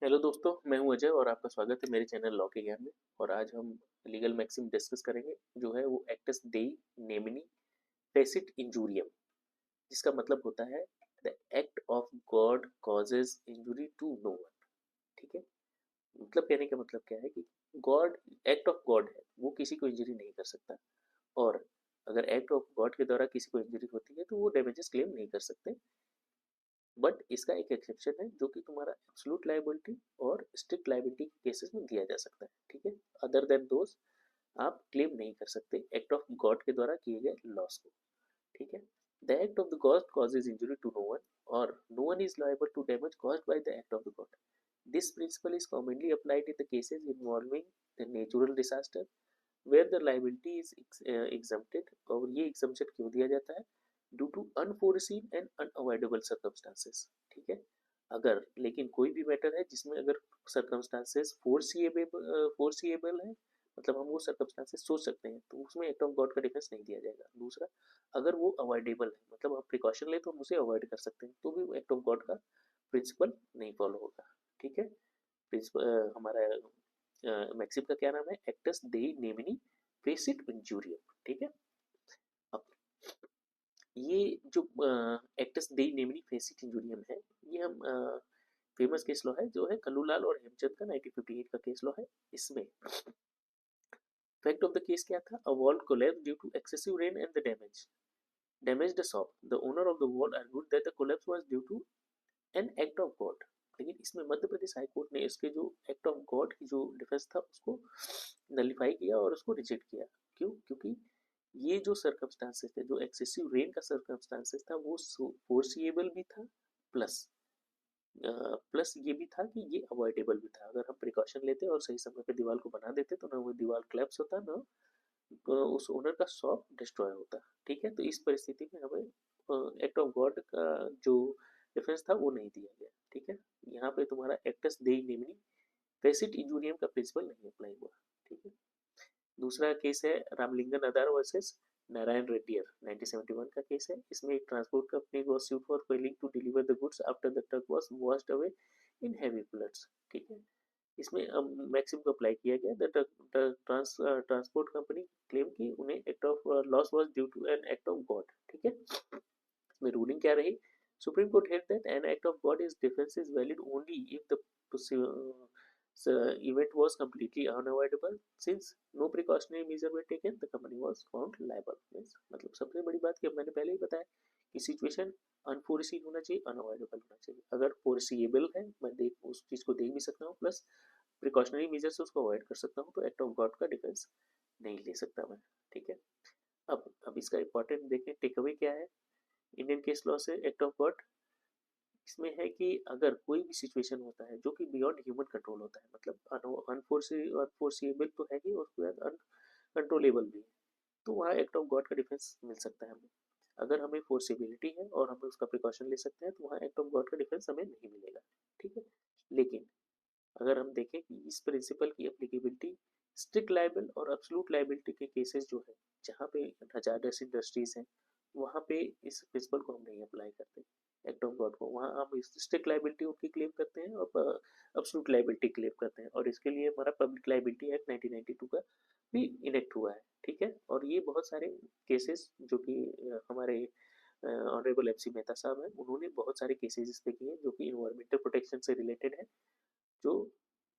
Hello दोस्तों, मैं हूं अजय और आपका स्वागत है मेरे चैनल लॉ के ज्ञान में। और आज हम लीगल मैक्सिम डिस्कस करेंगे जो है वो एक्टस देई नेमिनी फेसिट इंजूरियम, जिसका मतलब होता है the act of God causes injury to no one. ठीक है, मतलब कहने का मतलब क्या है कि गॉड, एक्ट ऑफ गॉड है, वो किसी को इंजरी नहीं कर सकता। और अगर एक्ट ऑफ गॉड के द्वारा किसी को इंजरी होती है तो वो डैमेजेस क्लेम नहीं कर सकते। बट इसका एक एक्सेप्शन है जो कि तुम्हारा एब्सोल्यूट लायबिलिटी और स्ट्रिक्ट लायबिलिटी के केसेस में दिया जा सकता है। ठीक है, अदर देन दोज आप क्लेम नहीं कर सकते एक्ट ऑफ गॉड के द्वारा किए गए लॉस को। ठीक है, the act of the God causes injury to no one or no one is liable to damage caused by the act of the god. This principle is commonly applied in the cases involving the natural disaster where the liability is exempted। और ये exemption क्यों दिया जाता है? Due to unforeseen and unavoidable circumstances. ठीक है, अगर लेकिन कोई भी मैटर है जिसमें अगर सर्कमस्टांसेस फोर्सिएबल है, मतलब हम वो सर्कमस्टांसेस सोच सकते हैं, तो उसमें एक्ट ऑफ गॉड का डिफेंस नहीं दिया जाएगा। दूसरा, अगर वो अवॉइडेबल है, मतलब हम प्रिकॉशन ले तो हम उसे अवॉइड कर सकते हैं, तो भी एक्ट ऑफ गॉड का प्रिंसिपल नहीं फॉलो होगा। ठीक है, प्रिंसिपल हमारा मैक्सिम का क्या नाम है? एक्टस देई नेमिनी फेसिट इंजूरियम। ठीक है, अब ये जो एक्टस देई नेमिनी फेसिट इंजूरियम है, ये हम फेमस केस लॉ है जो है कल्लूलाल और हेमचंद का 1958 का केस लॉ है। इसमें फैक्ट ऑफ द केस क्या था? A wall collapse due to excessive rain and the damage the shop. The owner of the wall argued that the collapse was due to an act of God. लेकिन इसमें Madhya Pradesh high court ने इसके जो act of God की जो defence था उसको nullify किया और उसको रिजेक्ट किया। क्यों? क्योंकि ये जो सर्कमस्टांसेस थे, जो एक्सेसिव रेन का सर्कमस्टांसेस था, वो फोर्सिएबल भी था, प्लस ये भी था कि ये अवॉइडेबल भी था। अगर हम प्रिकॉशन लेते और सही समय पे दीवार को बना देते तो ना वो दीवार क्लैप्स होता, ना उस ओनर का शॉप डिस्ट्रॉय होता। ठीक है, तो इस परिस्थिति में हमें एक्ट ऑफ गॉड का जो डिफेंस था वो नहीं दिया गया। ठीक है, यहाँ पे तुम्हारा एक्टस देई नेमिनी फेसिट इंजूरियम का प्रिंसिपल नहीं अप्लाई हुआ। ठीक है, दूसरा केस है रामलिंगन अदार वर्सेस नारायण रेड्डियर, 1971 का केस है। इसमें एक transport company was sued for failing to deliver the goods after the truck was washed away in heavy floods. ठीक है, इसमें मैक्सिम को अप्लाई किया गया। द ट्रांसपोर्ट कंपनी क्लेम की उन्हें act of loss was due to an act of God. ठीक है, इसमें रूलिंग क्या रही? Supreme Court held that an act of God is defence is valid only if the event was completely unavoidable since no precautionary measure were taken, the company was found liable। मतलब सबसे बड़ी बात कि मैंने पहले ही बताया कि सिचुएशन अनफोर्सीन होना चाहिए, अनअवॉइडेबल होना चाहिए। अगर फोर्सिएबल है, मैं देख उस चीज को देख भी सकता हूँ, प्लस प्रिकॉशनरी मेजर से उसको अवॉइड कर सकता हूँ, तो एक्ट ऑफ गॉड का डिफेंस नहीं ले सकता मैं। ठीक है, अब इसका इंपॉर्टेंट देखें, टेक अवे क्या है इंडियन केस लॉ से एक्ट ऑफ गॉड। इसमें है कि अगर कोई भी सिचुएशन होता है जो कि बियॉन्ड ह्यूमन कंट्रोल होता है, मतलब अनफोर्सिएबल तो है ही, और उसके बाद अनकंट्रोलेबल भी है, तो वहाँ एक्ट ऑफ गॉड का डिफेंस मिल सकता है हमें। अगर हमें फोर्सिबिलिटी है और हम उसका प्रिकॉशन ले सकते हैं, तो वहाँ एक्ट ऑफ गॉड का डिफेंस हमें नहीं मिलेगा। ठीक है, लेकिन अगर हम देखें कि इस प्रिंसिपल की एप्लीकेबिलिटी स्ट्रिक्ट लाइबल और एब्सोल्यूट लाइबिलिटी के केसेस जो है, जहाँ पे हजार्डस इंडस्ट्रीज हैं, वहाँ पे इस प्रिंसिपल को हम नहीं अप्लाई करते एक्ट ऑफ गॉड को। वहाँ हम स्ट्रिक्ट लाइबिलिटी उनकी क्लेम करते हैं और एब्सोल्यूट लाइबिलिटी क्लेम करते हैं, और इसके लिए हमारा पब्लिक लाइबिलिटी एक्ट 1992 का भी इनेक्ट हुआ है। ठीक है, और ये बहुत सारे केसेस जो कि हमारे ऑनरेबल एमसी मेहता साहब हैं, उन्होंने बहुत सारे केसेस इस पे किए जो कि इन्वायरमेंटल प्रोटेक्शन से रिलेटेड है, जो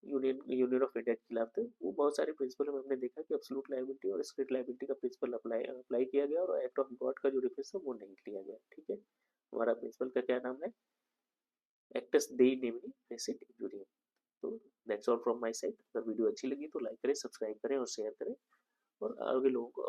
यूनियन ऑफ इंडिया के खिलाफ थे। वो बहुत सारे प्रिंसिपल में हमने देखा कि एब्सोल्यूट लायबिलिटी और स्ट्रिक्ट लायबिलिटी का प्रिंसिपल अप्लाई किया गया, और एक्ट ऑफ गॉड का जो डिफेंस है वो नहीं लिया गया। ठीक है, हमारा प्रिंसिपल का क्या नाम है? एक्टस देई नेमिनी फेसिट इंजूरियम। तो that's all from my side. अगर वीडियो अच्छी लगी तो लाइक करें, सब्सक्राइब करें और शेयर करें, और आगे लोगों को